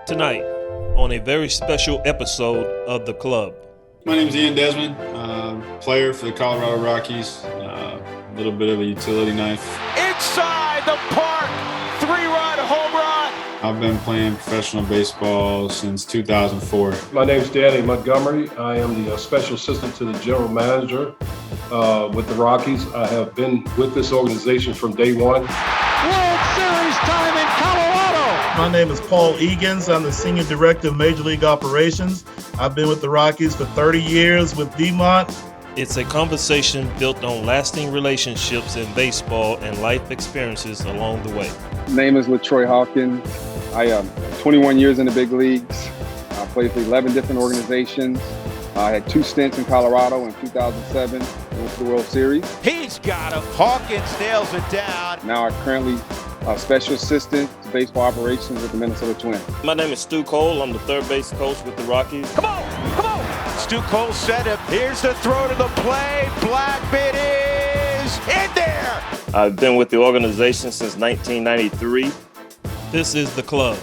Tonight, on a very special episode of The Club. My name is Ian Desmond, player for the Colorado Rockies, a little bit of a utility knife. Inside the park, 3-run home run. I've been playing professional baseball since 2004. My name is Danny Montgomery. I am the special assistant to the general manager with the Rockies. I have been with this organization from day one. World Series time in Colorado. My name is Paul Egins. I'm the Senior Director of Major League Operations. I've been with the Rockies for 30 years with Demont. It's a conversation built on lasting relationships in baseball and life experiences along the way. My name is LaTroy Hawkins. I am 21 years in the big leagues. I played for 11 different organizations. I had 2 stints in Colorado in 2007. Went to the World Series. He's got him. Hawkins nails it down. Now I'm currently a special assistant to baseball operations with the Minnesota Twins. My name is Stu Cole. I'm the third base coach with the Rockies. Come on. Stu Cole set him. Here's the throw to the plate. Blackman is in there. I've been with the organization since 1993. This is The Club,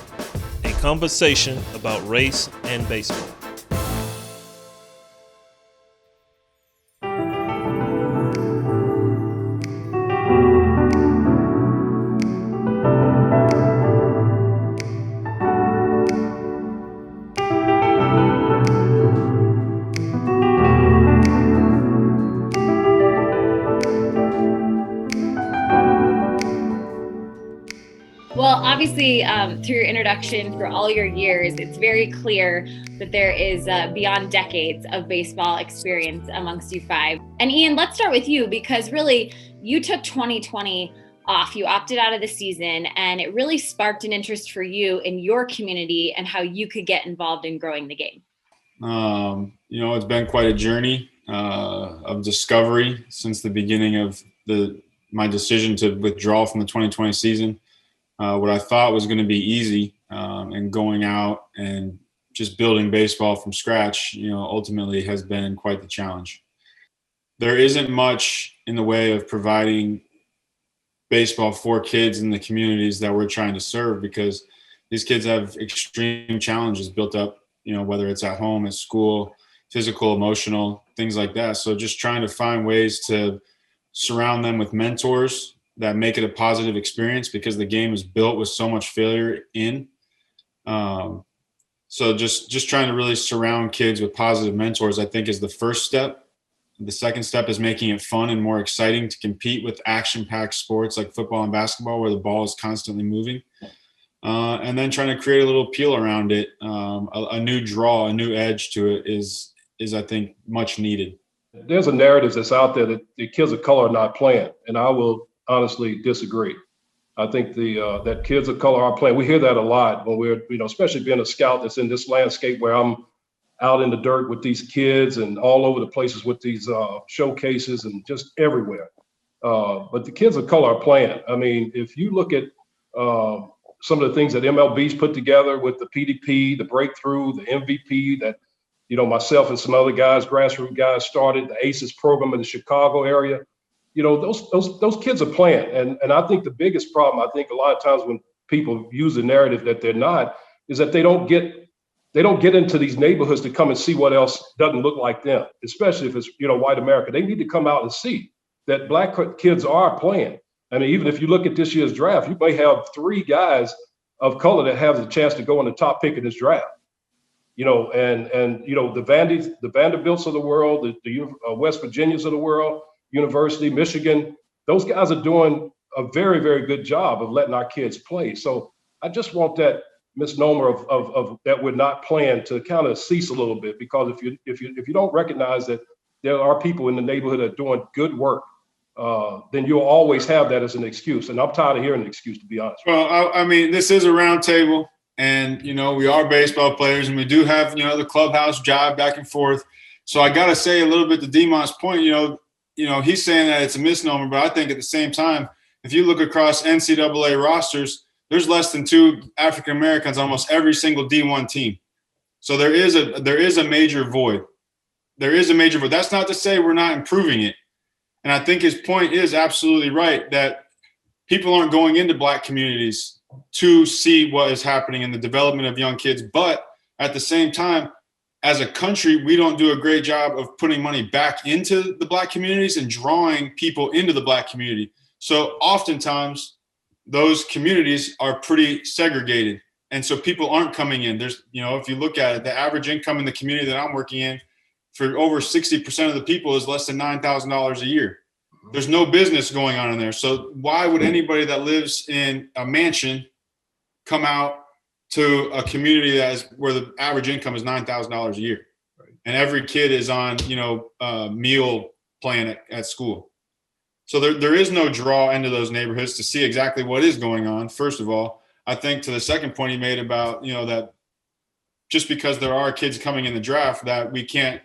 a conversation about race and baseball. Well, obviously, through your introduction, through all your years, it's very clear that there is beyond decades of baseball experience amongst you 5. And Ian, let's start with you because really you took 2020 off. You opted out of the season and it really sparked an interest for you in your community and how you could get involved in growing the game. It's been quite a journey of discovery since the beginning of my decision to withdraw from the 2020 season. What I thought was going to be easy and going out and just building baseball from scratch, ultimately has been quite the challenge. There isn't much in the way of providing baseball for kids in the communities that we're trying to serve because these kids have extreme challenges built up, whether it's at home, at school, physical, emotional, things like that. So just trying to find ways to surround them with mentors that make it a positive experience because the game is built with so much failure in. So just trying to really surround kids with positive mentors, I think, is the first step. The second step is making it fun and more exciting to compete with action-packed sports like football and basketball where the ball is constantly moving. And then trying to create a little appeal around it, a new draw, a new edge to it is I think, much needed. There's a narrative that's out there that the kids of color are not playing, and I will honestly disagree. I think that kids of color are playing. We hear that a lot when we're, especially being a scout that's in this landscape where I'm out in the dirt with these kids and all over the places with these showcases and just everywhere. But the kids of color are playing. I mean, if you look at some of the things that MLB's put together with the PDP, the breakthrough, the MVP that, myself and some other guys, grassroots guys started, the ACES program in the Chicago area, those kids are playing. And I think the biggest problem, I think a lot of times when people use the narrative that they're not, is that they don't get into these neighborhoods to come and see what else doesn't look like them, especially if it's, white America. They need to come out and see that Black kids are playing. I mean, even if you look at this year's draft, you may have 3 guys of color that have the chance to go in the top pick of this draft. The Vanderbilts of the world, the West Virginias of the world, University, Michigan, those guys are doing a very, very good job of letting our kids play. So I just want that misnomer of that we're not playing to kind of cease a little bit, because if you don't recognize that there are people in the neighborhood that are doing good work, then you'll always have that as an excuse. And I'm tired of hearing an excuse, to be honest. Well, I mean, this is a round table and, we are baseball players and we do have, the clubhouse jive back and forth. So I got to say a little bit to Demont's point, he's saying that it's a misnomer, but I think at the same time, if you look across NCAA rosters, there's less than 2 African Americans on almost every single D1 team. So there is a major void. That's not to say we're not improving it. And I think his point is absolutely right, that people aren't going into Black communities to see what is happening in the development of young kids. But at the same time, as a country, we don't do a great job of putting money back into the Black communities and drawing people into the Black community. So oftentimes those communities are pretty segregated. And so people aren't coming in. There's, if you look at it, the average income in the community that I'm working in for over 60% of the people is less than $9,000 a year. There's no business going on in there. So why would anybody that lives in a mansion come out to a community that is where the average income is $9,000 a year, and every kid is on, meal plan at school? So there is no draw into those neighborhoods to see exactly what is going on. First of all, I think to the second point he made about, that just because there are kids coming in the draft, that we can't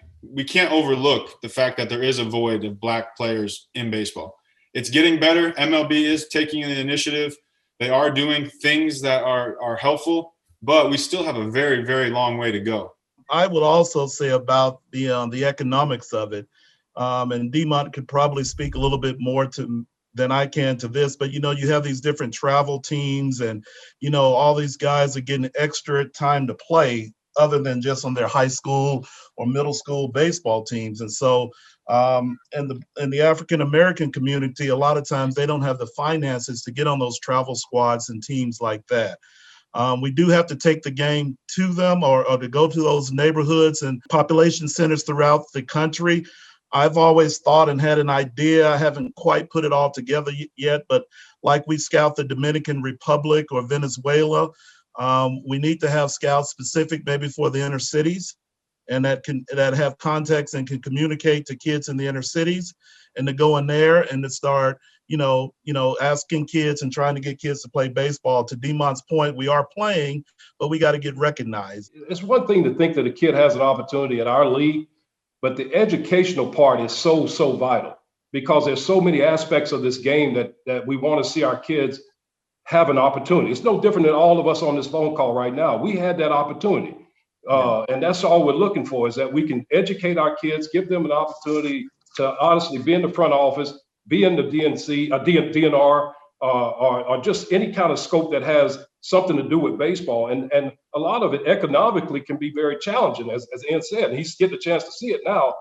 overlook the fact that there is a void of Black players in baseball. It's getting better. MLB is taking the initiative. They are doing things that are helpful, but we still have a very, very long way to go. I would also say about the economics of it, and Demont could probably speak a little bit more than I can to this, but you have these different travel teams, and all these guys are getting extra time to play other than just on their high school or middle school baseball teams. And so in the African American community, a lot of times they don't have the finances to get on those travel squads and teams like that. We do have to take the game to them or to go to those neighborhoods and population centers throughout the country. I've always thought and had an idea, I haven't quite put it all together yet, but like we scout the Dominican Republic or Venezuela, we need to have scouts specific maybe for the inner cities, and that have context and can communicate to kids in the inner cities, and to go in there and to start asking kids and trying to get kids to play baseball. To Demont's point, we are playing, but we got to get recognized. It's one thing to think that a kid has an opportunity at our league, but the educational part is so vital, because there's so many aspects of this game that we want to see our kids have an opportunity. It's no different than all of us on this phone call right now. We had that opportunity. And that's all we're looking for, is that we can educate our kids, give them an opportunity to honestly be in the front office, be in the DNR, or just any kind of scope that has something to do with baseball. And a lot of it economically can be very challenging, as Ian said. And he's getting a chance to see it now,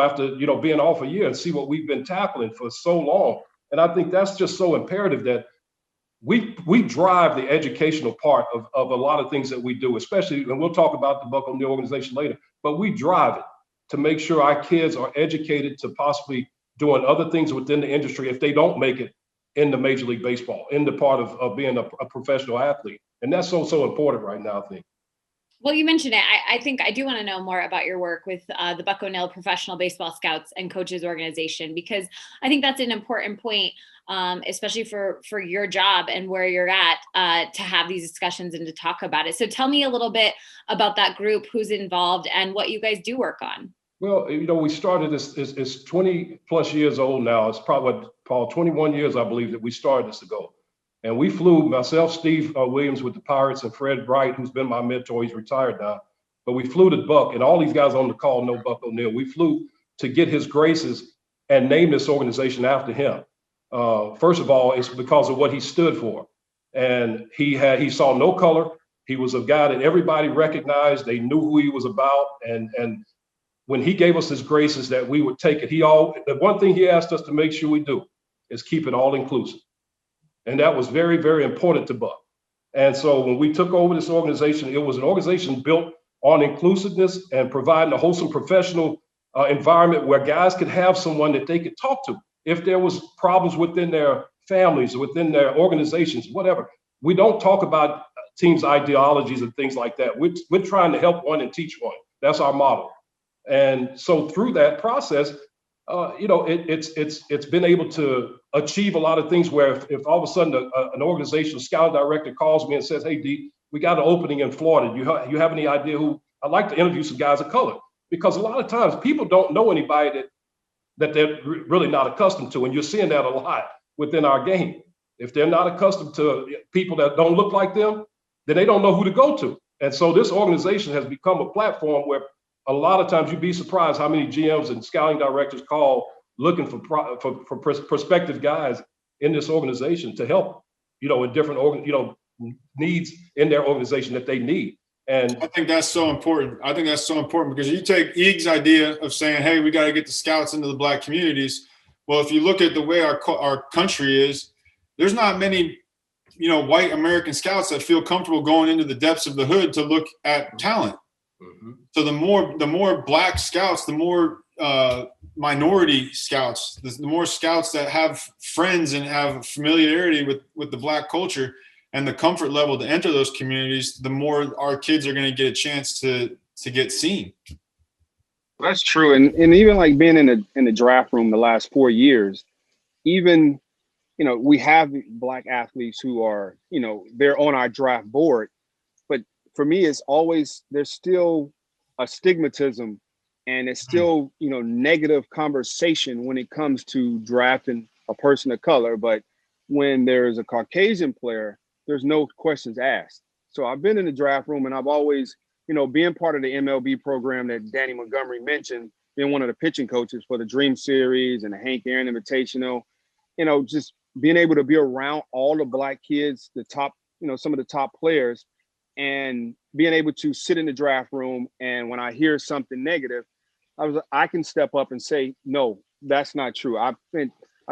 after, being off a year, and see what we've been tackling for so long. And I think that's just so imperative that we drive the educational part of a lot of things that we do, especially, and we'll talk about the Buck O'Neil organization later, but we drive it to make sure our kids are educated to possibly doing other things within the industry if they don't make it in the Major League Baseball, in the part of being a professional athlete. And that's so important right now, I think. Well, you mentioned it. I think I do want to know more about your work with the Buck O'Neil Professional Baseball Scouts and Coaches Organization, because I think that's an important point, especially for your job and where you're at, to have these discussions and to talk about it. So tell me a little bit about that group, who's involved, and what you guys do work on. Well, we started this, it's 20 plus years old now. It's probably, Paul, 21 years, I believe, that we started this ago. And we flew, myself, Steve Williams with the Pirates, and Fred Bright, who's been my mentor. He's retired now. But we flew to Buck, and all these guys on the call know Buck O'Neil. We flew to get his graces and name this organization after him. First of all, it's because of what he stood for. And he saw no color. He was a guy that everybody recognized. They knew who he was about. And when he gave us his graces, that we would take it. The one thing he asked us to make sure we do is keep it all inclusive. And that was very, very important to Buck. And so when we took over this organization, it was an organization built on inclusiveness and providing a wholesome professional environment where guys could have someone that they could talk to if there was problems within their families, within their organizations, whatever. We don't talk about teams' ideologies and things like that. We're trying to help one and teach one. That's our model. And so through that process, it's been able to achieve a lot of things where if all of a sudden an organizational scout director calls me and says, "Hey, D, we got an opening in Florida. You have any idea who? I'd like to interview some guys of color." Because a lot of times people don't know anybody that they're really not accustomed to. And you're seeing that a lot within our game. If they're not accustomed to people that don't look like them, then they don't know who to go to. And so this organization has become a platform where a lot of times you'd be surprised how many GMs and scouting directors call looking for prospective guys in this organization to help, in different needs in their organization that they need. And I think that's so important. Because you take Eggs' idea of saying, hey, we got to get the scouts into the Black communities. Well, if you look at the way our country is, there's not many, white American scouts that feel comfortable going into the depths of the hood to look at talent. Mm-hmm. So the more Black scouts, the more minority scouts, the more scouts that have friends and have familiarity with the Black culture and the comfort level to enter those communities, the more our kids are going to get a chance to get seen. That's true. And even like being in the draft room the last 4 years, even, we have Black athletes who are, they're on our draft board. But for me, it's always, there's still a stigmatism and it's still, negative conversation when it comes to drafting a person of color. But when there's a Caucasian player, there's no questions asked. So I've been in the draft room and I've always, being part of the MLB program that Danny Montgomery mentioned, being one of the pitching coaches for the Dream Series and the Hank Aaron Invitational, just being able to be around all the Black kids, the top, some of the top players, and being able to sit in the draft room. And when I hear something negative, I can step up and say, no, that's not true. I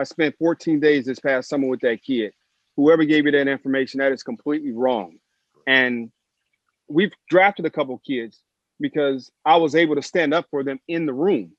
spent 14 days this past summer with that kid. Whoever gave you that information, that is completely wrong. And we've drafted a couple kids because I was able to stand up for them in the room.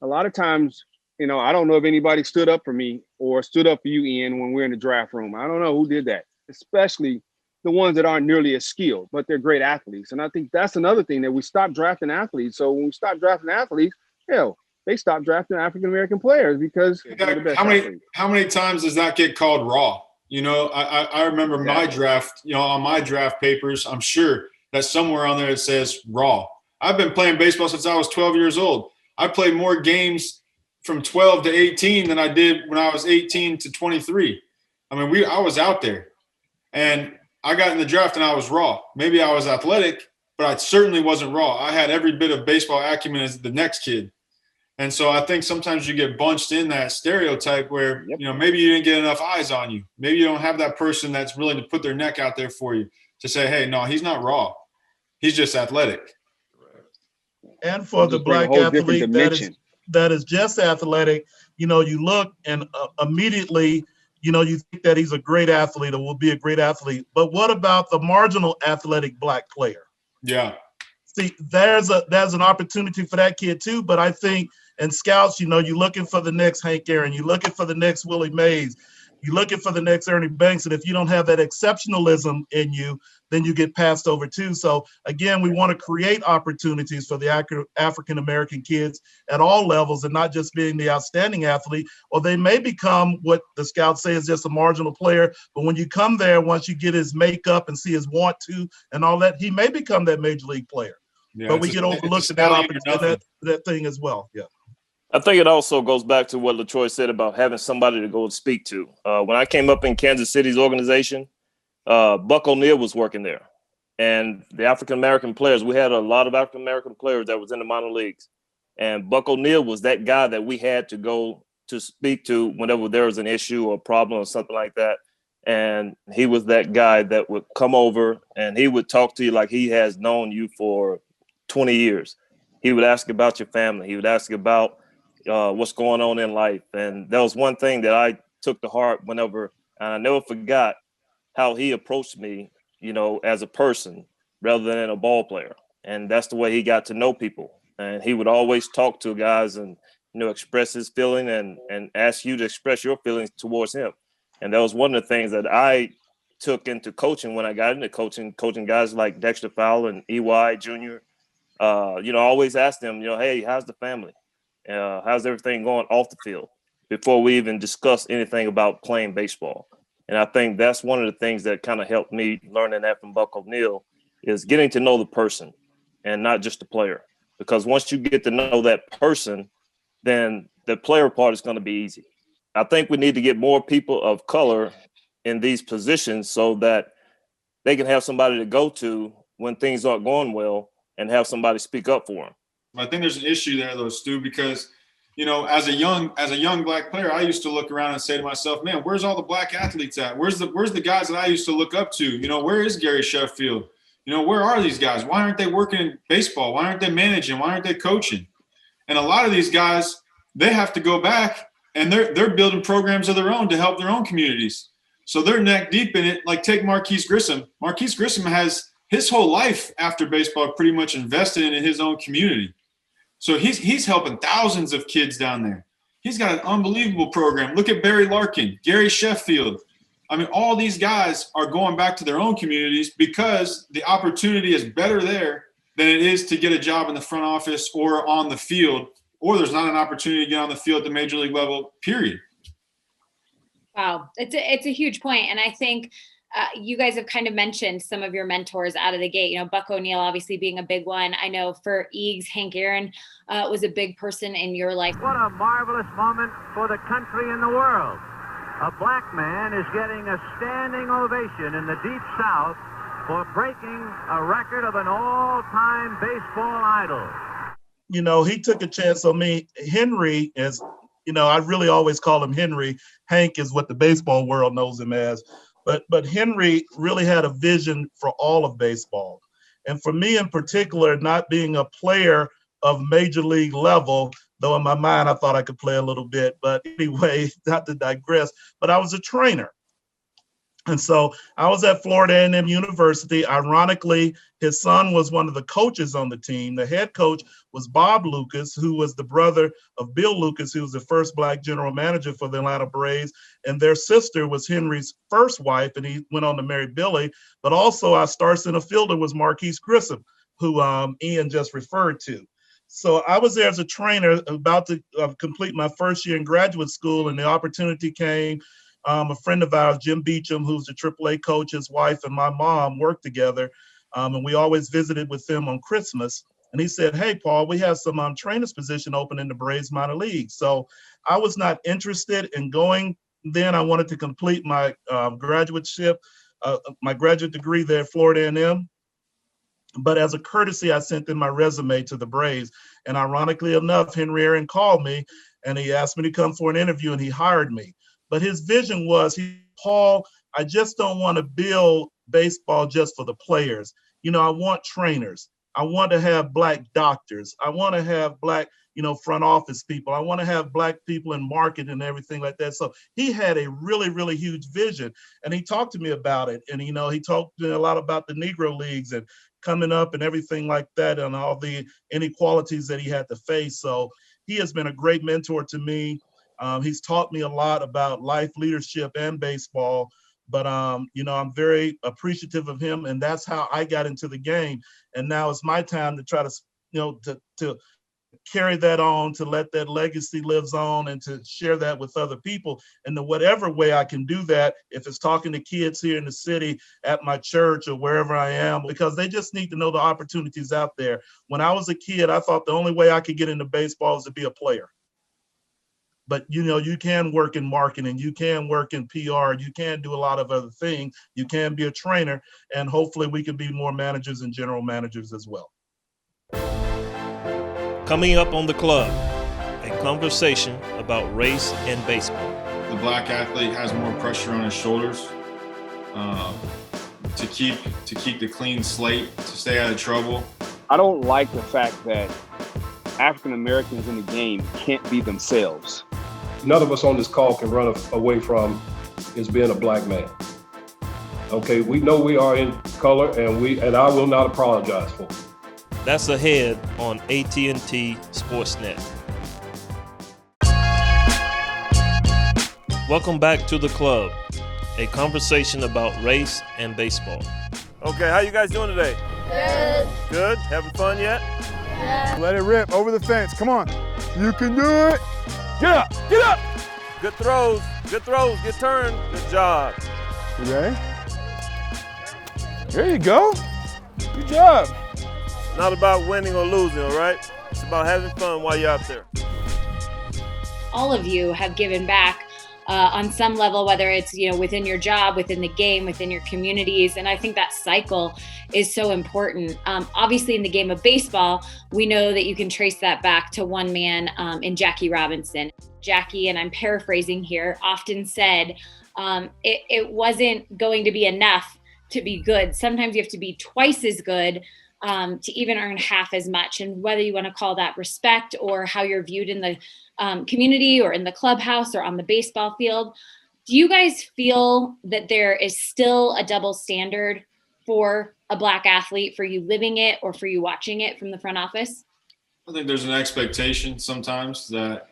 A lot of times, I don't know if anybody stood up for me or stood up for you, Ian, when we're in the draft room. I don't know who did that, especially the ones that aren't nearly as skilled, but they're great athletes. And I think that's another thing, that we stopped drafting athletes. So when we stop drafting athletes, they stopped drafting African-American players because they're the best athletes. How many times does that get called raw? I remember my draft, on my draft papers, I'm sure that somewhere on there it says raw. I've been playing baseball since I was 12 years old. I played more games from 12 to 18 than I did when I was 18 to 23. I mean, I was out there. And I got in the draft and I was raw. Maybe I was athletic, but I certainly wasn't raw. I had every bit of baseball acumen as the next kid. And so I think sometimes you get bunched in that stereotype where, maybe you didn't get enough eyes on you. Maybe you don't have that person that's willing to put their neck out there for you to say, hey, no, he's not raw. He's just athletic. And for the Black athlete that is just athletic, you look and immediately, you think that he's a great athlete or will be a great athlete. But what about the marginal athletic Black player? Yeah. See, there's an opportunity for that kid too. But I think in scouts, you're looking for the next Hank Aaron, you're looking for the next Willie Mays, you're looking for the next Ernie Banks. And if you don't have that exceptionalism in you, then you get passed over too. So again, we want to create opportunities for the African-American kids at all levels and not just being the outstanding athlete, or they may become what the scouts say is just a marginal player. But when you come there, once you get his makeup and see his want to and all that, he may become that major league player. Yeah, but we get overlooked at that opportunity, that thing as well. Yeah. I think it also goes back to what LaTroy said about having somebody to go and speak to. When I came up in Kansas City's organization, Buck O'Neil was working there. And the African-American players, we had a lot of African-American players that was in the minor leagues. And Buck O'Neil was that guy that we had to go to speak to whenever there was an issue or problem or something like that. And he was that guy that would come over and he would talk to you like he has known you for 20 years. He would ask about your family. He would ask about what's going on in life. And that was one thing that I took to heart whenever, and I never forgot how he approached me, as a person rather than a ball player. And that's the way he got to know people. And he would always talk to guys and, express his feeling and ask you to express your feelings towards him. And that was one of the things that I took into coaching when I got into coaching guys like Dexter Fowler and EY Jr. I always ask them, hey, how's the family? How's everything going off the field before we even discuss anything about playing baseball? And I think that's one of the things that kind of helped me learning that from Buck O'Neil is getting to know the person and not just the player. Because once you get to know that person, then the player part is going to be easy. I think we need to get more people of color in these positions so that they can have somebody to go to when things aren't going well and have somebody speak up for them. I think there's an issue there, though, Stu, because as a young black player, I used to look around and say to myself, man, where's all the black athletes at? Where's the guys that I used to look up to? Where is Gary Sheffield? Where are these guys? Why aren't they working in baseball? Why aren't they managing? Why aren't they coaching? And a lot of these guys, they have to go back and they're building programs of their own to help their own communities. So they're neck deep in it. Like take Marquise Grissom. Marquise Grissom has his whole life after baseball pretty much invested in his own community. So he's helping thousands of kids down there. He's got an unbelievable program. Look at Barry Larkin, Gary Sheffield. I mean, all these guys are going back to their own communities because the opportunity is better there than it is to get a job in the front office or on the field, or there's not an opportunity to get on the field at the major league level, period. Wow. It's a huge point. And I think you guys have kind of mentioned some of your mentors out of the gate, Buck O'Neil obviously being a big one. I know for Eggs, Hank Aaron was a big person in your life. What a marvelous moment for the country and the world. A black man is getting a standing ovation in the Deep South for breaking a record of an all-time baseball idol. He took a chance on me. Henry is, I really always call him Henry. Hank is what the baseball world knows him as. But Henry really had a vision for all of baseball. And for me in particular, not being a player of major league level, though in my mind I thought I could play a little bit. But anyway, not to digress, but I was a trainer. And so I was at Florida A&M University. Ironically, his son was one of the coaches on the team. The head coach was Bob Lucas, who was the brother of Bill Lucas, who was the first black general manager for the Atlanta Braves. And their sister was Henry's first wife, and he went on to marry Billy. But also our star center fielder was Marquise Grissom, who Ian just referred to. So I was there as a trainer, about to complete my first year in graduate school, and the opportunity came. A friend of ours, Jim Beecham, who's the AAA coach, his wife and my mom worked together. And we always visited with them on Christmas. And he said, hey, Paul, we have some trainer's position open in the Braves minor league. So I was not interested in going then. I wanted to complete my graduate degree there at Florida A&M. But as a courtesy, I sent in my resume to the Braves. And ironically enough, Henry Aaron called me and he asked me to come for an interview and he hired me. But his vision was, Paul, I just don't want to build baseball just for the players. I want trainers. I want to have black doctors. I want to have black, front office people. I want to have black people in marketing and everything like that. So he had a really, really huge vision. And he talked to me about it. And, he talked to me a lot about the Negro Leagues and coming up and everything like that and all the inequalities that he had to face. So he has been a great mentor to me. He's taught me a lot about life, leadership, and baseball. But, I'm very appreciative of him. And that's how I got into the game. And now it's my time to try to, to carry that on, to let that legacy lives on and to share that with other people. And in whatever way I can do that, if it's talking to kids here in the city, at my church or wherever I am, because they just need to know the opportunities out there. When I was a kid, I thought the only way I could get into baseball was to be a player. But, you can work in marketing, you can work in PR, you can do a lot of other things. You can be a trainer, and hopefully we can be more managers and general managers as well. Coming up on The Club, a conversation about race and baseball. The black athlete has more pressure on his shoulders to keep the clean slate, to stay out of trouble. I don't like the fact that African Americans in the game can't be themselves. None of us on this call can run away from is being a black man. Okay, we know we are in color, and I will not apologize for it. That's ahead on AT&T SportsNet. Welcome back to The Club, a conversation about race and baseball. Okay, how you guys doing today? Good. Good? Having fun yet? Yeah. Let it rip over the fence. Come on. You can do it. Get up. Get up. Good throws. Good throws. Good turn. Good job. You ready? There you go. Good job. It's not about winning or losing, all right? It's about having fun while you're out there. All of you have given back on some level, whether it's, within your job, within the game, within your communities. And I think that cycle is so important. Obviously, in the game of baseball, we know that you can trace that back to one man in Jackie Robinson. Jackie, and I'm paraphrasing here, often said it wasn't going to be enough to be good. Sometimes you have to be twice as good to even earn half as much. And whether you want to call that respect or how you're viewed in the community or in the clubhouse or on the baseball field, do you guys feel that there is still a double standard for a Black athlete, for you living it or for you watching it from the front office? I think there's an expectation sometimes that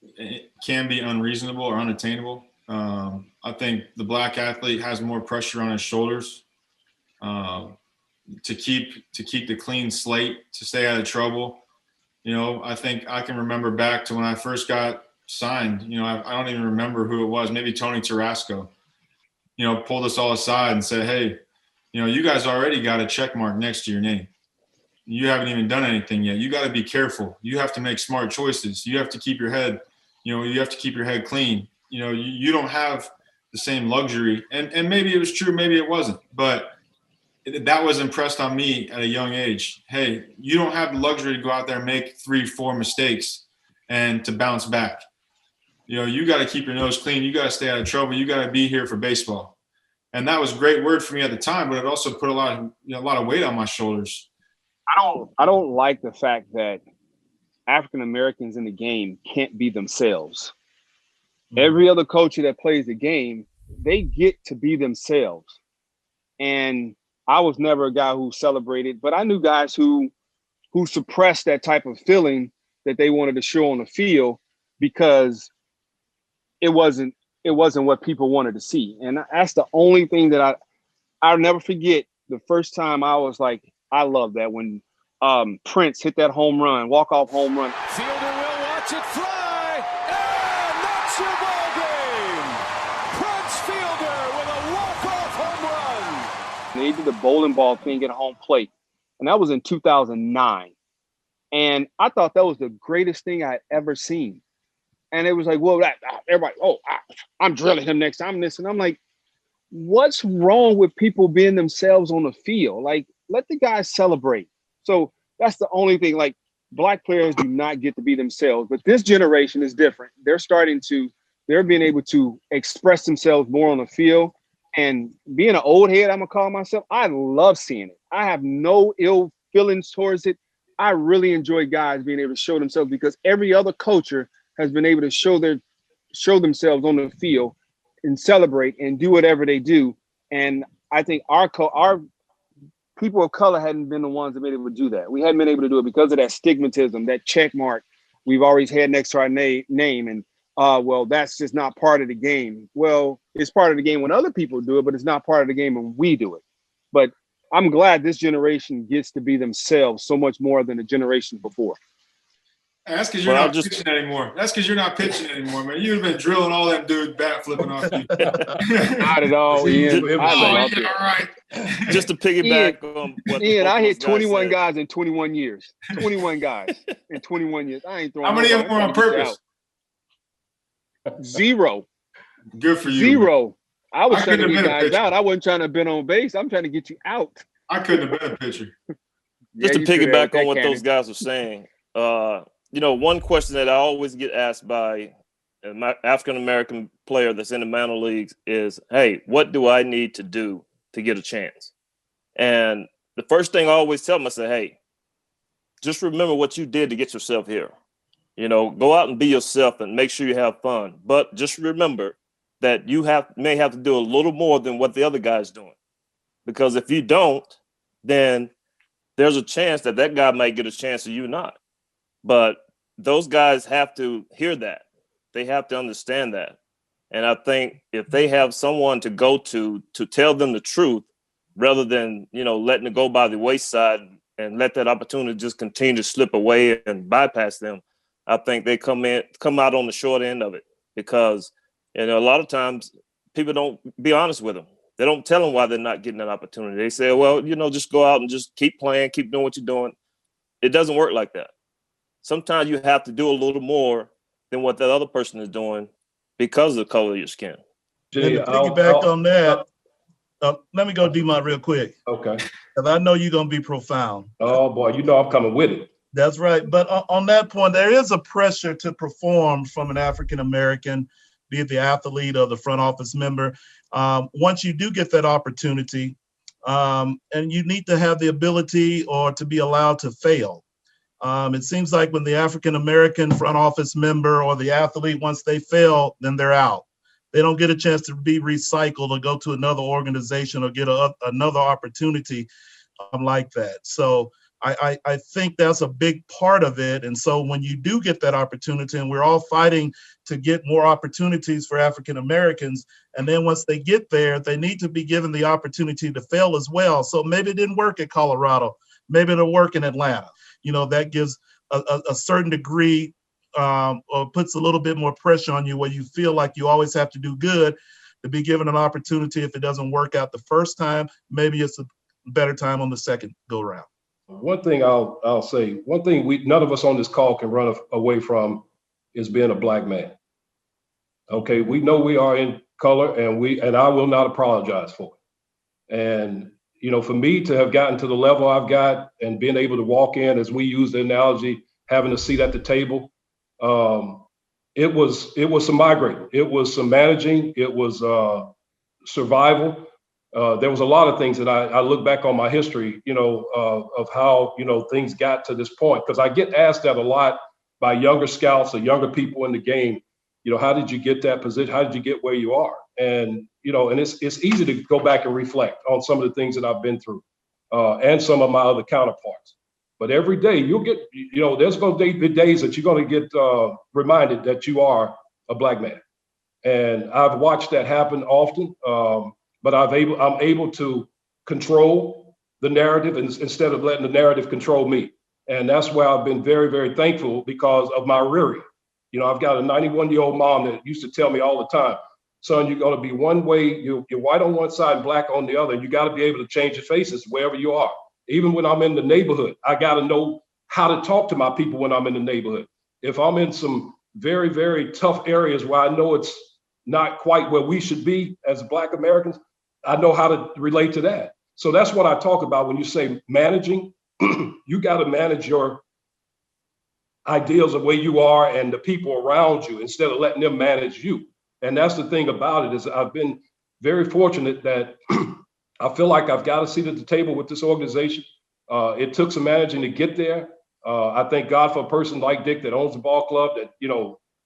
it can be unreasonable or unattainable. I think the Black athlete has more pressure on his shoulders to keep the clean slate, to stay out of trouble. I think I can remember back to when I first got signed. I don't even remember who it was. Maybe Tony Tarasco. Pulled us all aside and said, "Hey, you guys already got a check mark next to your name. You haven't even done anything yet. You got to be careful. You have to make smart choices. You have to keep your head. You have to keep your head clean. You don't have the same luxury." And maybe it was true, maybe it wasn't, but that was impressed on me at a young age. Hey, you don't have the luxury to go out there and make 3-4 mistakes and to bounce back. You got to keep your nose clean. You got to stay out of trouble. You got to be here for baseball. And that was a great word for me at the time, but it also put a lot of weight on my shoulders. I don't like the fact that African Americans in the game can't be themselves. Every other culture that plays the game, they get to be themselves. And I was never a guy who celebrated, but I knew guys who suppressed that type of feeling that they wanted to show on the field because it wasn't what people wanted to see. And that's the only thing that I'll never forget. The first time I was like, I love that when Prince hit that home run, walk-off home run. Fielder will watch it fly, and that's your ball game. Prince Fielder with a walk-off home run. They did the bowling ball thing at home plate, and that was in 2009. And I thought that was the greatest thing I'd ever seen. And it was like, well, everybody, I'm drilling him next time. And I'm like, what's wrong with people being themselves on the field? Like, let the guys celebrate. So that's the only thing. Like, Black players do not get to be themselves, but this generation is different. They're being able to express themselves more on the field. And being an old head, I'm gonna call myself, I love seeing it. I have no ill feelings towards it. I really enjoy guys being able to show themselves because every other culture has been able to show themselves on the field and celebrate and do whatever they do. And I think our people of color hadn't been the ones that been able to do that. We hadn't been able to do it because of that stigmatism, that check mark we've always had next to our name. And well, that's just not part of the game. Well, it's part of the game when other people do it, but it's not part of the game when we do it. But I'm glad this generation gets to be themselves so much more than the generation before. That's because you're not pitching anymore. That's because you're not pitching anymore, man. You've been drilling all them dudes bat flipping off you. Not at all, Ian. All right. Just to piggyback on what Ian, I hit 21 guys in 21 years. 21 guys in 21 years. I ain't throwing. How many of them were on purpose? Zero. Good for you. Zero. I was trying to get guys out. I wasn't trying to be on base. I'm trying to get you out. I couldn't have been a pitcher. Just to piggyback on what those guys are saying, one question that I always get asked by my African-American player that's in the minor leagues is, hey, what do I need to do to get a chance? And the first thing I always tell them, I say, hey, just remember what you did to get yourself here. Go out and be yourself and make sure you have fun. But just remember that you may have to do a little more than what the other guy's doing. Because if you don't, then there's a chance that guy might get a chance and you not. But those guys have to hear that. They have to understand that. And I think if they have someone to go to tell them the truth, rather than, letting it go by the wayside and let that opportunity just continue to slip away and bypass them, I think they come out on the short end of it because, a lot of times people don't be honest with them. They don't tell them why they're not getting that opportunity. They say, well, just go out and just keep playing, keep doing what you're doing. It doesn't work like that. Sometimes you have to do a little more than what that other person is doing because of the color of your skin. And Jay, to piggyback on that, let me go D-Mont real quick, okay. because I know you're going to be profound. Oh boy, you know I'm coming with it. That's right. But on that point, there is a pressure to perform from an African-American, be it the athlete or the front office member. Once you do get that opportunity, and you need to have the ability or to be allowed to fail. It seems like when the African-American front office member or the athlete, once they fail, then they're out. They don't get a chance to be recycled or go to another organization or get another opportunity like that. So I think that's a big part of it. And so when you do get that opportunity, and we're all fighting to get more opportunities for African Americans, and then once they get there, they need to be given the opportunity to fail as well. So maybe it didn't work at Colorado, maybe it'll work in Atlanta. That gives a certain degree or puts a little bit more pressure on you, where you feel like you always have to do good to be given an opportunity. If it doesn't work out the first time, maybe it's a better time on the second go round. One thing I'll say, one thing none of us on this call can run away from is being a black man. Okay, we know we are in color, and I will not apologize for it. And for me to have gotten to the level I've got and being able to walk in, as we use the analogy, having a seat at the table, it was some migrating, it was some managing, it was survival. There was a lot of things that I look back on my history, of how, things got to this point. Because I get asked that a lot by younger scouts or younger people in the game. How did you get that position? How did you get where you are? And, and it's easy to go back and reflect on some of the things that I've been through and some of my other counterparts. But every day you'll get, there's going to be days that you're going to get reminded that you are a black man. And I've watched that happen often. But I'm able to control the narrative instead of letting the narrative control me. And that's where I've been very, very thankful because of my rearing. I've got a 91-year-old mom that used to tell me all the time, son, you're going to be one way, you're white on one side and black on the other. And you got to be able to change your faces wherever you are. Even when I'm in the neighborhood, I got to know how to talk to my people when I'm in the neighborhood. If I'm in some very, very tough areas where I know it's not quite where we should be as Black Americans, I know how to relate to that. So that's what I talk about when you say managing. You got to manage your ideals of where you are and the people around you instead of letting them manage you. And that's the thing about it, is I've been very fortunate that I feel like I've got a seat at the table with this organization. It took some managing to get there. I thank God for a person like Dick that owns the ball club that,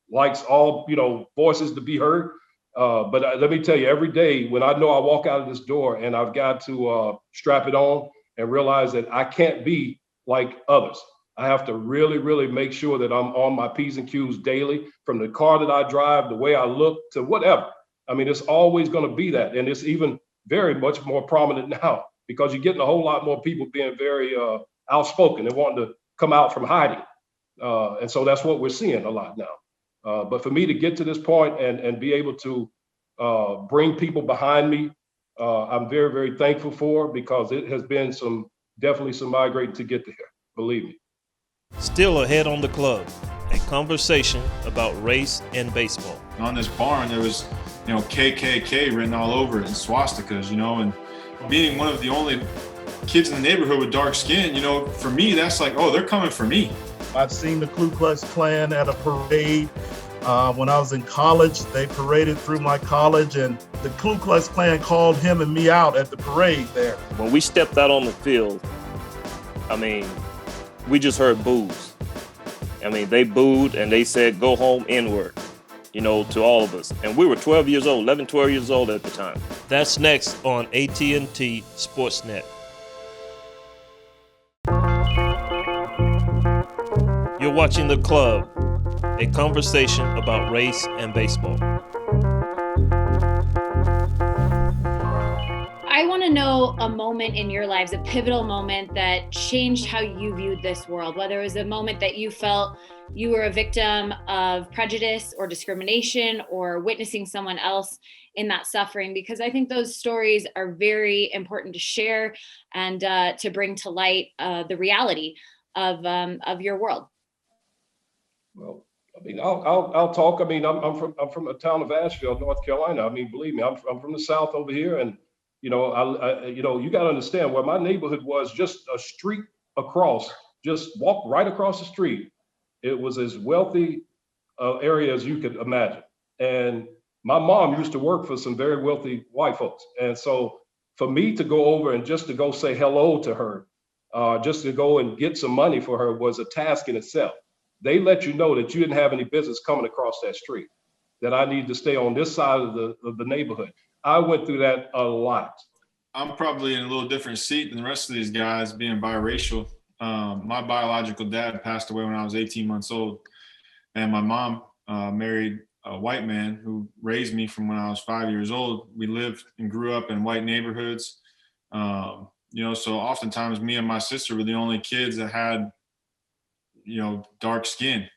likes all, voices to be heard. But let me tell you, every day when I know I walk out of this door and I've got to strap it on and realize that I can't be like others. I have to really, really make sure that I'm on my P's and Q's daily, from the car that I drive, the way I look, to whatever. I mean, it's always going to be that. And it's even very much more prominent now because you're getting a whole lot more people being very outspoken and wanting to come out from hiding. And so that's what we're seeing a lot now. But for me to get to this point and be able to bring people behind me, I'm very, very thankful for, because it has been definitely some migrating to get there, believe me. Still ahead on the club, a conversation about race and baseball. On this barn, there was, KKK written all over it and swastikas, and being one of the only kids in the neighborhood with dark skin, for me, that's like, oh, they're coming for me. I've seen the Ku Klux Klan at a parade. When I was in college, they paraded through my college, and the Ku Klux Klan called him and me out at the parade there. When we stepped out on the field, we just heard boos. They booed and they said, go home N-word, to all of us. And we were 12 years old at the time. That's next on AT&T SportsNet. You're watching The Club, a conversation about race and baseball. I want to know a moment in your lives, a pivotal moment that changed how you viewed this world, whether it was a moment that you felt you were a victim of prejudice or discrimination or witnessing someone else in that suffering, because I think those stories are very important to share and to bring to light the reality of your world. Well, I mean, I'll talk. I mean, I'm from a town of Asheville, North Carolina. I mean, believe me, I'm from the South over here, and you know, you got to understand where my neighborhood was just a street across. Just walk right across the street. It was as wealthy area as you could imagine, and my mom used to work for some very wealthy white folks, and so for me to go over and just to go say hello to her, just to go and get some money for her was a task in itself. They let you know that you didn't have any business coming across that street, that I need to stay on this side of the neighborhood. I went through that a lot. I'm probably in a little different seat than the rest of these guys, being biracial. My biological dad passed away when I was 18 months old, and my mom married a white man who raised me from when I was 5 years old. We lived and grew up in white neighborhoods. You know, so oftentimes me and my sister were the only kids that had, you know, dark skin.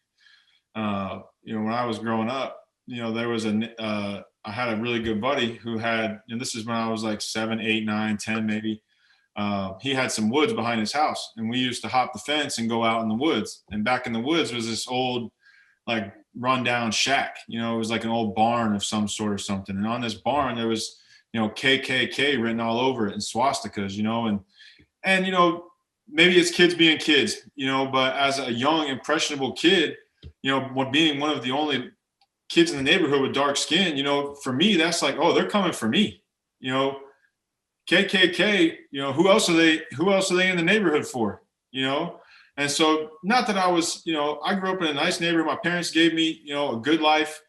You know, when I was growing up, you know, there was I had a really good buddy who had, and this is when I was like 7, 8, 9, 10, maybe. He had some woods behind his house, and we used to hop the fence and go out in the woods. And back in the woods was this old, like, rundown shack. You know, it was like an old barn of some sort or something. And on this barn, there was, you know, KKK written all over it and swastikas, you know, and, you know, maybe it's kids being kids, you know, but as a young, impressionable kid, you know, being one of the only kids in the neighborhood with dark skin, you know, for me, that's like, oh, they're coming for me, you know, KKK, you know, who else are they in the neighborhood for, you know? And so, not that I was, you know, I grew up in a nice neighborhood. My parents gave me, you know, a good life.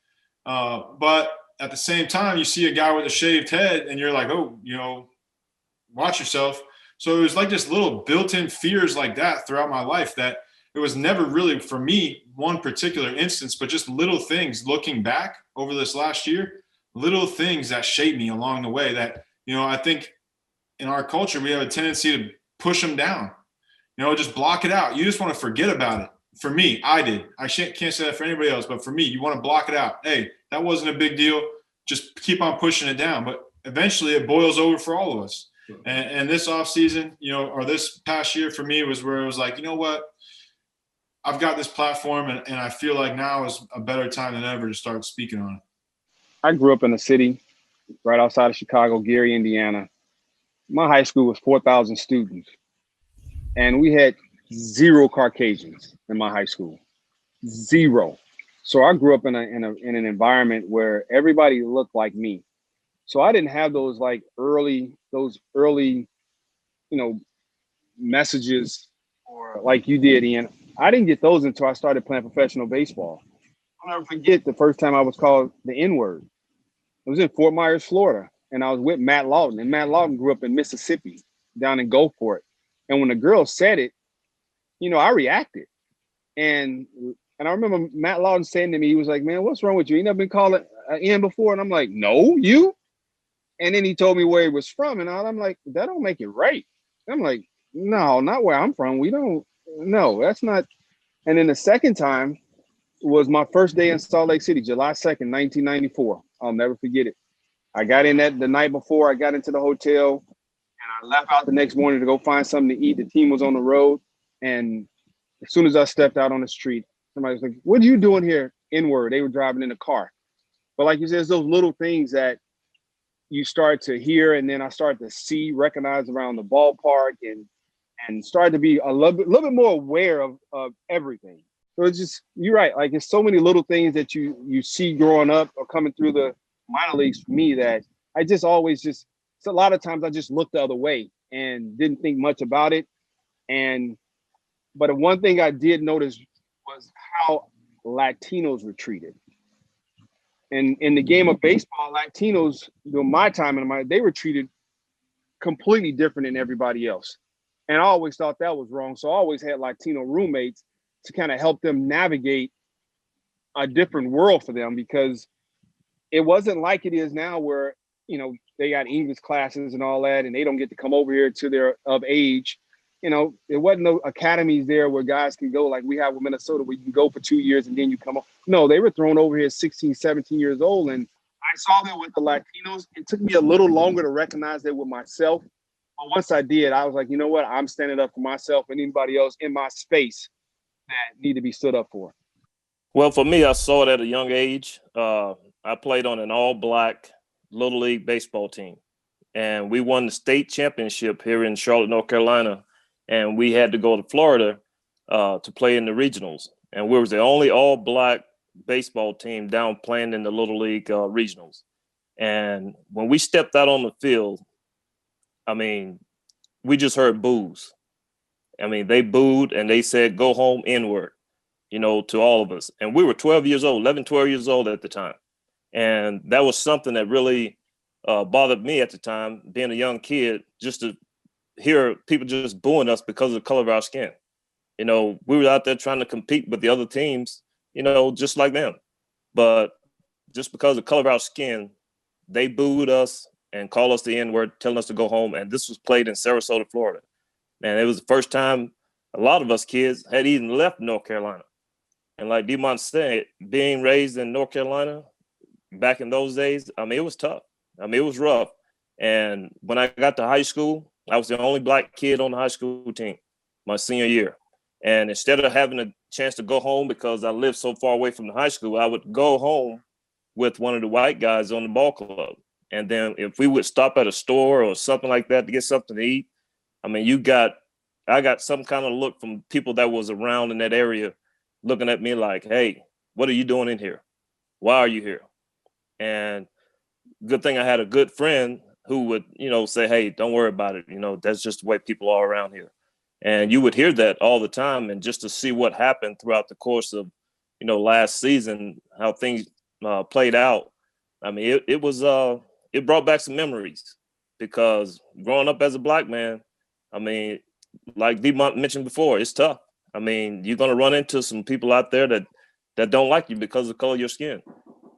But at the same time, you see a guy with a shaved head and you're like, oh, you know, watch yourself. So it was like just little built-in fears like that throughout my life, that it was never really for me one particular instance, but just little things looking back over this last year, little things that shaped me along the way that, you know, I think in our culture, we have a tendency to push them down, you know, just block it out. You just want to forget about it. For me, I did. I can't say that for anybody else, but for me, you want to block it out. Hey, that wasn't a big deal. Just keep on pushing it down. But eventually it boils over for all of us. And this offseason, you know, or this past year for me was where it was like, you know what? I've got this platform and I feel like now is a better time than ever to start speaking on it. I grew up in a city right outside of Chicago, Gary, Indiana. My high school was 4,000 students, and we had 0 Caucasians in my high school, 0. So I grew up in an environment where everybody looked like me. So I didn't have those early, you know, messages or like you did, Ian. I didn't get those until I started playing professional baseball. I'll never forget the first time I was called the N-word. It was in Fort Myers, Florida, and I was with Matt Lawton. And Matt Lawton grew up in Mississippi, down in Gulfport. And when the girl said it, you know, I reacted. And I remember Matt Lawton saying to me, he was like, man, what's wrong with you? You never been called Ian before? And I'm like, no, you? And then he told me where he was from. And I'm like, that don't make it right. And I'm like, no, not where I'm from. No, that's not. And then the second time was my first day in Salt Lake City, July 2nd, 1994. I'll never forget it. I got in the night before. I got into the hotel and I left out the next morning to go find something to eat. The team was on the road. And as soon as I stepped out on the street, somebody was like, what are you doing here? N-word. They were driving in a car. But like you said, it's those little things that you start to hear, and then I start to recognize around the ballpark and start to be a little bit more aware of everything. So it's just, you're right. Like, it's so many little things that you see growing up or coming through the minor leagues for me that I just always so a lot of times I just looked the other way and didn't think much about it. But the one thing I did notice was how Latinos were treated. And in the game of baseball, Latinos, during my time, they were treated completely different than everybody else. And I always thought that was wrong. So I always had Latino roommates to kind of help them navigate a different world for them, because it wasn't like it is now where, you know, they got English classes and all that, and they don't get to come over here till they're of age. You know, there wasn't no academies there where guys can go like we have with Minnesota, where you can go for 2 years and then you come up. No, they were thrown over here 16, 17 years old. And I saw that with the Latinos. It took me a little longer to recognize that with myself. But once I did, I was like, you know what? I'm standing up for myself and anybody else in my space that need to be stood up for. Well, for me, I saw it at a young age. I played on an all-black Little League baseball team, and we won the state championship here in Charlotte, North Carolina, and we had to go to Florida to play in the regionals. And we was the only all-black baseball team down playing in the Little League regionals. And when we stepped out on the field, I mean, we just heard boos. I mean, they booed and they said, "Go home, N-word," to all of us. And we were 12 years old, 11, 12 years old at the time. And that was something that really bothered me at the time, being a young kid, just to hear people just booing us because of the color of our skin. We were out there trying to compete with the other teams, just like them. But just because of the color of our skin, they booed us and called us the N-word, telling us to go home. And this was played in Sarasota, Florida. And it was the first time a lot of us kids had even left North Carolina. And like Demont said, being raised in North Carolina back in those days, I mean, it was tough. I mean, it was rough. And when I got to high school, I was the only black kid on the high school team my senior year. And instead of having a chance to go home because I lived so far away from the high school, I would go home with one of the white guys on the ball club. And then if we would stop at a store or something like that to get something to eat, I mean, I got some kind of look from people that was around in that area looking at me like, "Hey, what are you doing in here? Why are you here?" And good thing I had a good friend who would, say, "Hey, don't worry about it. That's just the way people are around here." And you would hear that all the time. And just to see what happened throughout the course of, last season, how things played out. I mean, it brought back some memories, because growing up as a black man, I mean, like Demont mentioned before, it's tough. I mean, you're going to run into some people out there that don't like you because of the color of your skin.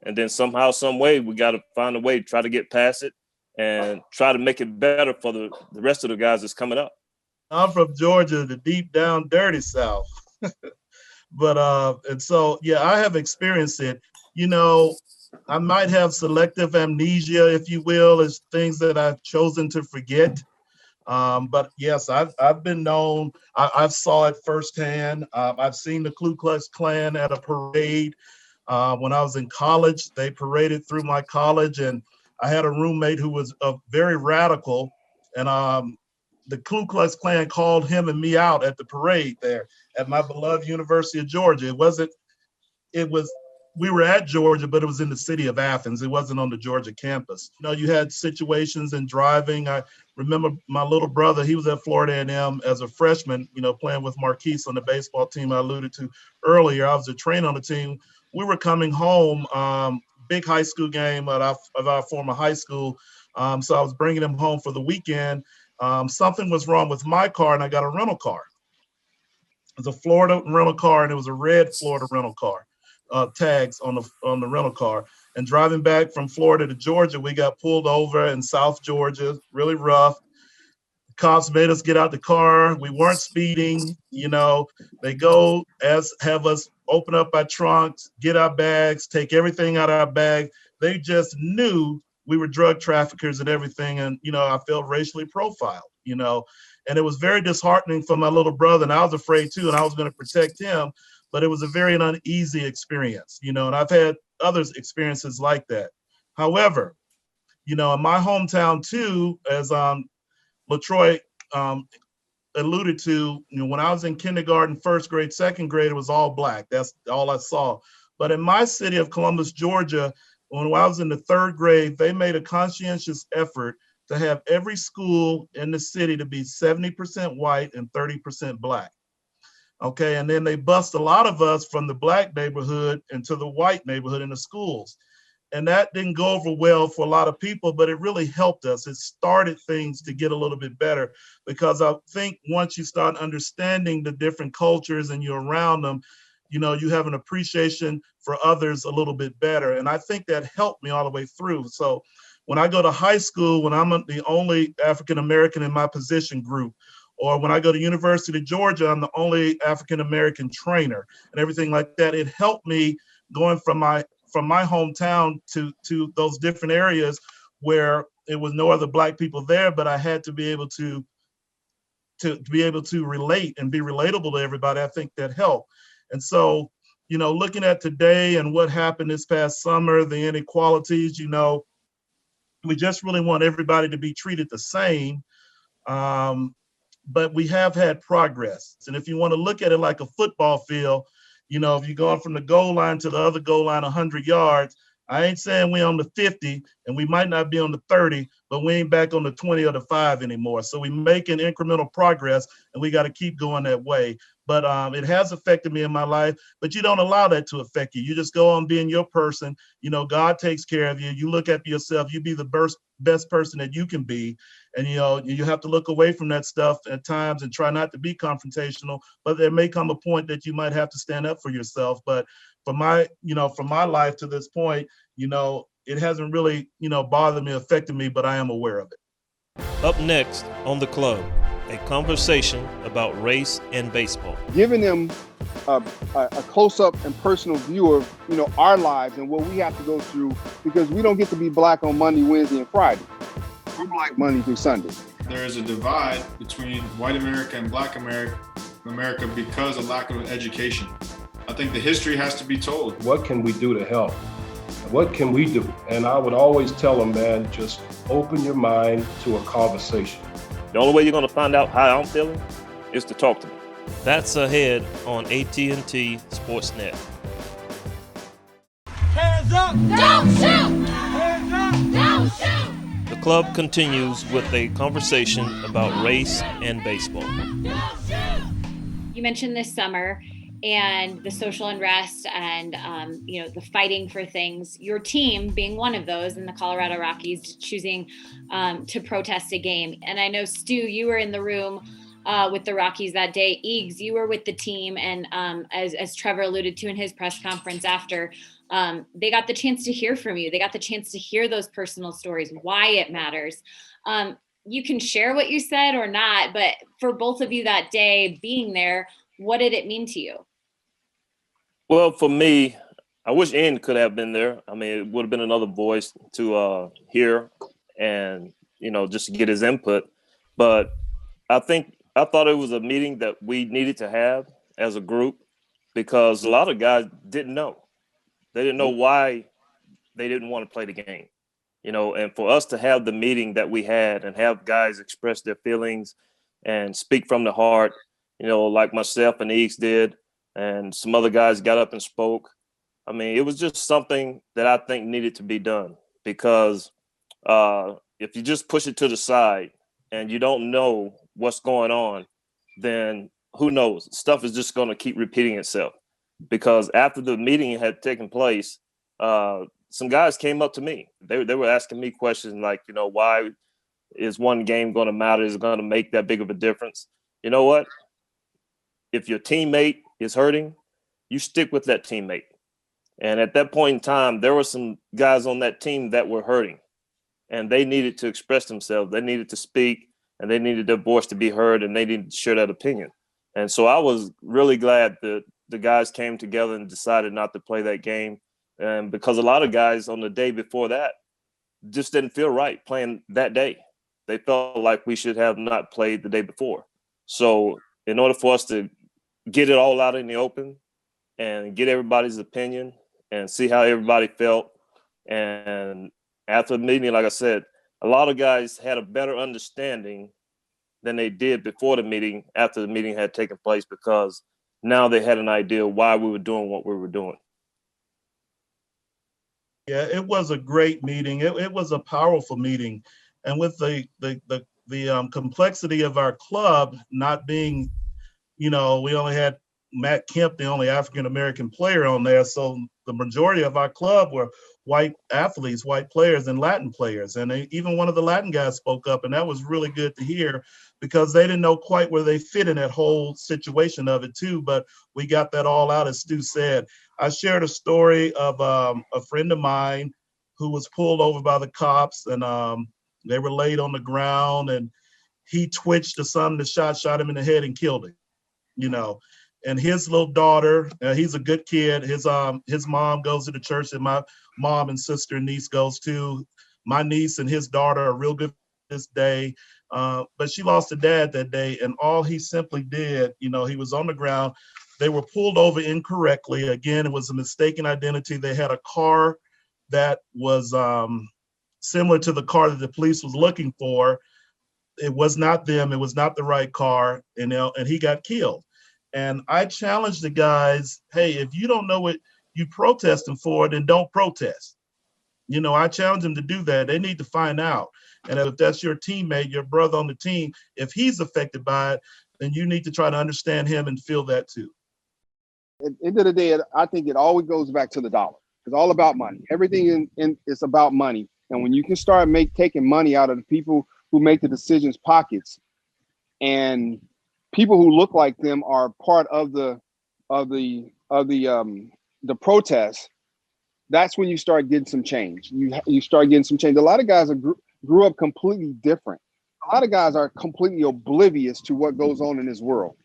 And then somehow, some way, we got to find a way to try to get past it and try to make it better for the rest of the guys that's coming up. I'm from Georgia, the deep down dirty South. But and so, yeah, I have experienced it. I might have selective amnesia, if you will, as things that I've chosen to forget. But yes, I've been known. I've saw it firsthand. I've seen the Ku Klux Klan at a parade. When I was in college, they paraded through my college, and I had a roommate who was very radical, and the Ku Klux Klan called him and me out at the parade there at my beloved University of Georgia. We were at Georgia, but it was in the city of Athens. It wasn't on the Georgia campus. You had situations in driving. I remember my little brother, he was at Florida A&M as a freshman, playing with Marquise on the baseball team I alluded to earlier. I was a trainer on the team. We were coming home, big high school game of our former high school. So I was bringing him home for the weekend. Something was wrong with my car, and I got a rental car. It was a Florida rental car, and it was a red Florida rental car. Tags on the rental car, and driving back from Florida to Georgia, we got pulled over in South Georgia, really rough. The cops made us get out the car. We weren't speeding, They have us open up our trunks, get our bags, take everything out of our bag. They just knew we were drug traffickers and everything, and I felt racially profiled, and it was very disheartening for my little brother, and I was afraid too, and I was going to protect him. But it was a very uneasy experience, and I've had others experiences like that. However, in my hometown too, as LaTroy alluded to, when I was in kindergarten, first grade, second grade, it was all black. That's all I saw. But in my city of Columbus, Georgia, when I was in the third grade, they made a conscientious effort to have every school in the city to be 70% white and 30% black. Okay, and then they bust a lot of us from the black neighborhood into the white neighborhood in the schools. And that didn't go over well for a lot of people, but it really helped us. It started things to get a little bit better, because I think once you start understanding the different cultures and you're around them, you have an appreciation for others a little bit better. And I think that helped me all the way through. So when I go to high school, when I'm the only African-American in my position group, or when I go to University of Georgia, I'm the only African-American trainer and everything like that. It helped me going from my hometown to those different areas where there was no other black people there, but I had to be able to relate and be relatable to everybody. I think that helped. And so looking at today and what happened this past summer, the inequalities, we just really want everybody to be treated the same. But we have had progress. And if you want to look at it like a football field, if you're going from the goal line to the other goal line 100 yards, I ain't saying we're on the 50 and we might not be on the 30, but we ain't back on the 20 or the 5 anymore. So we're making incremental progress and we got to keep going that way. But it has affected me in my life, but you don't allow that to affect you. You just go on being your person. God takes care of you. You look at yourself, you be the best person that you can be. And, you have to look away from that stuff at times and try not to be confrontational, but there may come a point that you might have to stand up for yourself. But from my life to this point, it hasn't really, bothered me, affected me, but I am aware of it. Up next on The Club, a conversation about race and baseball. Giving them a close-up and personal view of, our lives and what we have to go through, because we don't get to be black on Monday, Wednesday, and Friday. We're black Monday through Sunday. There is a divide between white America and black America because of lack of education. I think the history has to be told. What can we do to help? What can we do? And I would always tell them, man, just open your mind to a conversation. The only way you're going to find out how I'm feeling is to talk to me. That's ahead on AT&T SportsNet. Hands up! Don't shoot! Hands up! Don't shoot! The club continues with a conversation about race and baseball. You mentioned this summer and the social unrest and, the fighting for things, your team being one of those, and the Colorado Rockies choosing to protest a game. And I know, Stu, you were in the room with the Rockies that day. Eggs, you were with the team. And as Trevor alluded to in his press conference after, they got the chance to hear from you. They got the chance to hear those personal stories, why it matters. You can share what you said or not, but for both of you that day being there, what did it mean to you? Well, for me, I wish Ian could have been there. I mean, it would have been another voice to hear and, just to get his input. But I thought it was a meeting that we needed to have as a group because a lot of guys didn't know. They didn't know why they didn't want to play the game, and for us to have the meeting that we had and have guys express their feelings and speak from the heart, like myself and Eggs did, and some other guys got up and spoke. I mean, it was just something that I think needed to be done because if you just push it to the side and you don't know what's going on, then who knows? Stuff is just going to keep repeating itself. Because after the meeting had taken place, some guys came up to me. They were asking me questions like, why is one game going to matter? Is it going to make that big of a difference? You know what? If your teammate is hurting, you stick with that teammate. And at that point in time, there were some guys on that team that were hurting, and they needed to express themselves. They needed to speak, and they needed their voice to be heard, and they needed to share that opinion. And so I was really glad that the guys came together and decided not to play that game. And because a lot of guys on the day before that just didn't feel right playing that day. They felt like we should have not played the day before. So in order for us to get it all out in the open and get everybody's opinion and see how everybody felt. And after the meeting, like I said, a lot of guys had a better understanding than they did before the meeting, after the meeting had taken place, because now they had an idea why we were doing what we were doing. Yeah, it was a great meeting. It was a powerful meeting. And with the complexity of our club not being, we only had Matt Kemp, the only African-American player on there. So the majority of our club were white athletes, white players, and Latin players. And even one of the Latin guys spoke up, and that was really good to hear because they didn't know quite where they fit in that whole situation of it too. But we got that all out, as Stu said. I shared a story of a friend of mine who was pulled over by the cops, and they were laid on the ground, and he twitched to something, the shot him in the head and killed him, And his little daughter, he's a good kid. His mom goes to the church that my mom and sister and niece goes to. My niece and his daughter are real good this day. But she lost her dad that day, and all he simply did, he was on the ground. They were pulled over incorrectly. Again, it was a mistaken identity. They had a car that was similar to the car that the police was looking for. It was not them. It was not the right car, and he got killed. And I challenged the guys, hey, if you don't know what you protesting for, then don't protest. You know, I challenge them to do that. They need to find out. And if that's your teammate, your brother on the team, if he's affected by it, then you need to try to understand him and feel that too. At the end of the day, I think it always goes back to the dollar. It's all about money. Everything is about money. And when you can start taking money out of the people who make the decisions pockets, and people who look like them are part of the protest, that's when you start getting some change. You start getting some change. A lot of guys grew up completely different. A lot of guys are completely oblivious to what goes on in this world.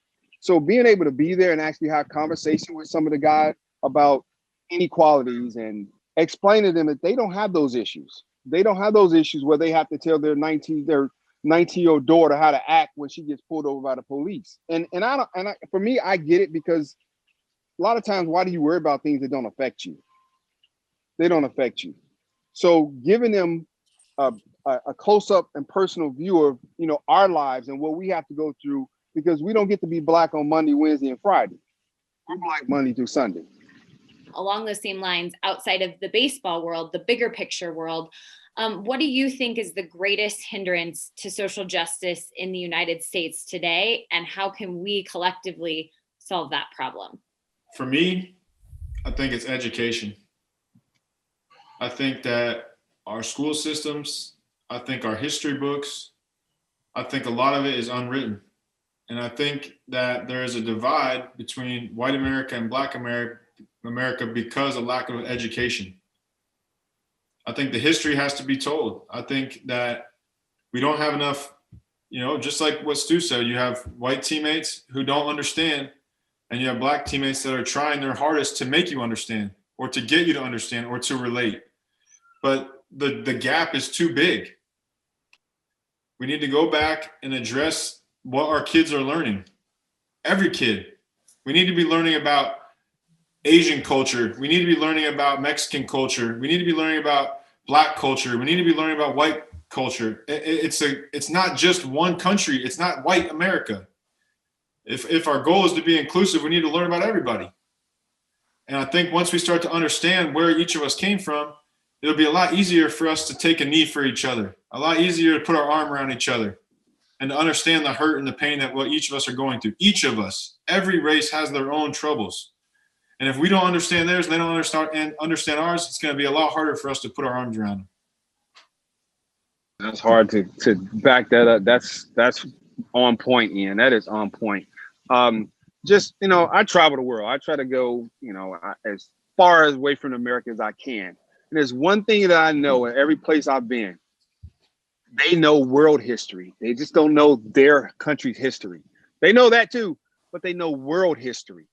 So being able to be there and actually have conversation with some of the guys about inequalities and explain to them that they don't have those issues. They don't have those issues where they have to tell their 19-year-old daughter how to act when she gets pulled over by the police. For me, I get it, because a lot of times, why do you worry about things that don't affect you? They don't affect you. So giving them a close-up and personal view of, you know, our lives and what we have to go through, because we don't get to be black on Monday, Wednesday, and Friday. We're black Monday through Sunday. Along those same lines, outside of the baseball world, the bigger picture world, what do you think is the greatest hindrance to social justice in the United States today, and how can we collectively solve that problem? For me, I think it's education. I think that our school systems, I think our history books, I think a lot of it is unwritten. And I think that there is a divide between white America and black America because of lack of education. I think the history has to be told. I think that we don't have enough, you know, just like what Stu said, you have white teammates who don't understand, and you have black teammates that are trying their hardest to make you understand, or to get you to understand, or to relate. But the gap is too big. We need to go back and address what our kids are learning. Every kid. We need to be learning about Asian culture. We need to be learning about Mexican culture. We need to be learning about black culture. We need to be learning about white culture. It's not just one country. It's not white America. If our goal is to be inclusive, we need to learn about everybody. And I think once we start to understand where each of us came from, it'll be a lot easier for us to take a knee for each other, a lot easier to put our arm around each other, and to understand the hurt and the pain that what each of us are going through. Each of us, every race has their own troubles. And if we don't understand theirs and they don't understand ours, it's going to be a lot harder for us to put our arms around them. That's hard to back that up. That's on point, Ian. That is on point. Just, you know, I travel the world. I try to go, you know, as far away from America as I can. And there's one thing that I know in every place I've been. They know world history. They just don't know their country's history. They know that too, but they know world history.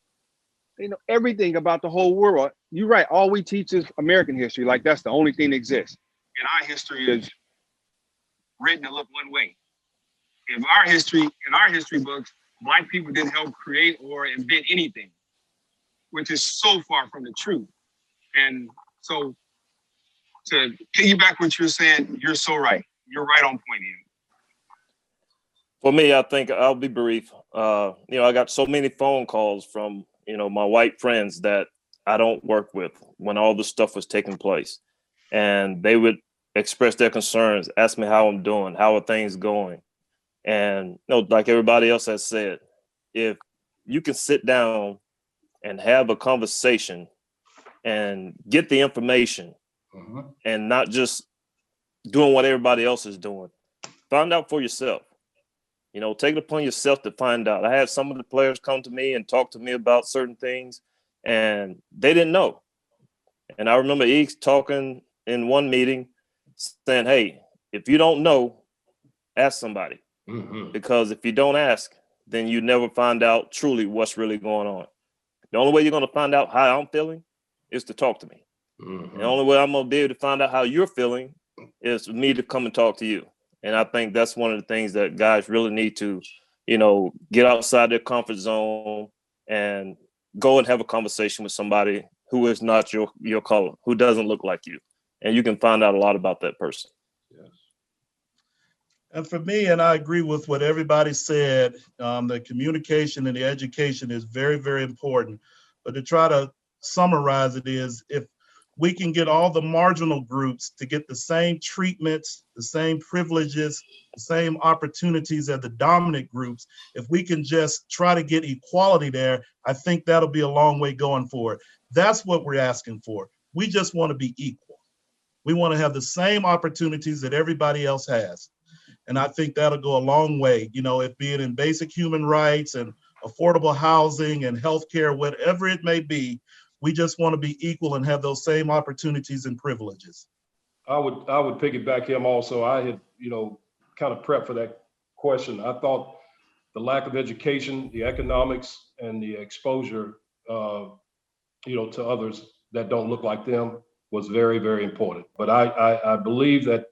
They know everything about the whole world. You're right. All we teach is American history. Like that's the only thing that exists. And our history is written to look one way. In our history books, black people didn't help create or invent anything, which is so far from the truth. And so to piggyback what you're saying, you're so right. You're right on point, Ian. For me, I think I'll be brief. I got so many phone calls from, my white friends that I don't work with when all this stuff was taking place. And they would express their concerns, ask me how I'm doing, how are things going. And, like everybody else has said, if you can sit down and have a conversation and get the information and not just doing what everybody else is doing, find out for yourself. Take it upon yourself to find out. I had some of the players come to me and talk to me about certain things, and they didn't know. And I remember Eggs talking in one meeting saying, hey, if you don't know, ask somebody. Because if you don't ask, then you never find out truly what's really going on. The only way you're going to find out how I'm feeling is to talk to me. The only way I'm going to be able to find out how you're feeling is for me to come and talk to you. And I think that's one of the things that guys really need to, get outside their comfort zone and go and have a conversation with somebody who is not your color, who doesn't look like you. And you can find out a lot about that person. Yes. And for me, and I agree with what everybody said, the communication and the education is very, very important. But to try to summarize it is, if we can get all the marginal groups to get the same treatments, the same privileges, the same opportunities as the dominant groups, if we can just try to get equality there, I think that'll be a long way going forward. That's what we're asking for. We just want to be equal. We want to have the same opportunities that everybody else has. And I think that'll go a long way, you know, if being in basic human rights and affordable housing and healthcare, whatever it may be, we just want to be equal and have those same opportunities and privileges. I would piggyback him also. I had, you know, kind of prepped for that question. I thought the lack of education, the economics, and the exposure, you know, to others that don't look like them was very, very important. But I believe that,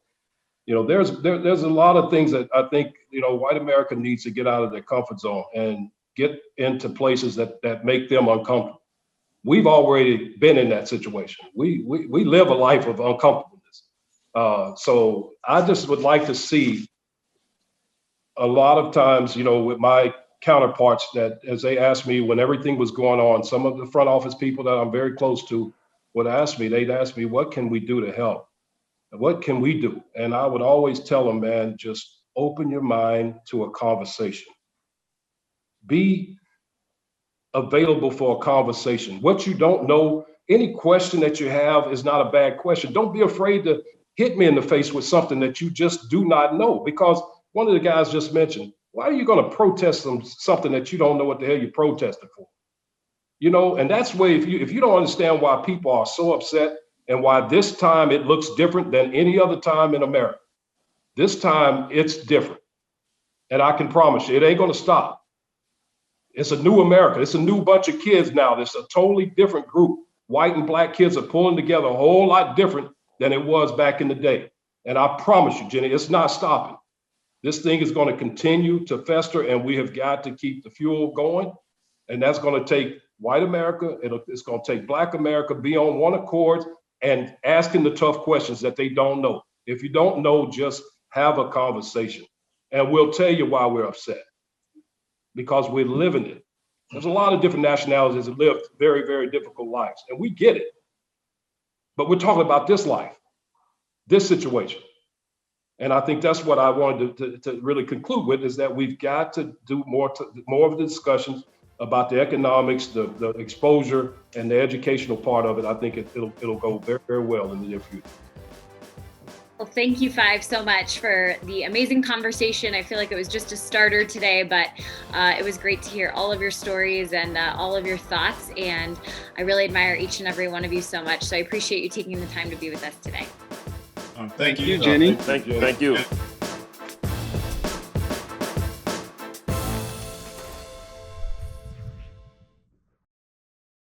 you know, there's a lot of things that I think, you know, white America needs to get out of their comfort zone and get into places that make them uncomfortable. We've already been in that situation. We live a life of uncomfortableness. So I just would like to see a lot of times, you know, with my counterparts, that as they asked me when everything was going on, some of the front office people that I'm very close to would ask me, they'd ask me, what can we do to help? What can we do? And I would always tell them, man, just open your mind to a conversation. Be available for a conversation. What you don't know, any question that you have is not a bad question. Don't be afraid to hit me in the face with something that you just do not know, because one of the guys just mentioned, why are you going to protest something that you don't know what the hell you protested for? You know, and that's where if you don't understand why people are so upset and why this time it looks different than any other time in America. This time it's different. And I can promise you, it ain't going to stop. It's a new America. It's a new bunch of kids now. It's a totally different group. White and black kids are pulling together a whole lot different than it was back in the day. And I promise you, Jenny, it's not stopping. This thing is going to continue to fester, and we have got to keep the fuel going. And that's going to take white America. It's going to take black America be on one accord and asking the tough questions that they don't know. If you don't know, just have a conversation. And we'll tell you why we're upset. Because we're living it. There's a lot of different nationalities that live very, very difficult lives, and we get it. But we're talking about this life, this situation. And I think that's what I wanted to really conclude with, is that we've got to do more of the discussions about the economics, the exposure, and the educational part of it. I think it'll go very, very well in the near future. Well, thank you, Five, so much for the amazing conversation. I feel like it was just a starter today, but it was great to hear all of your stories and all of your thoughts. And I really admire each and every one of you so much. So I appreciate you taking the time to be with us today. Thank you, Jenny. Thank you.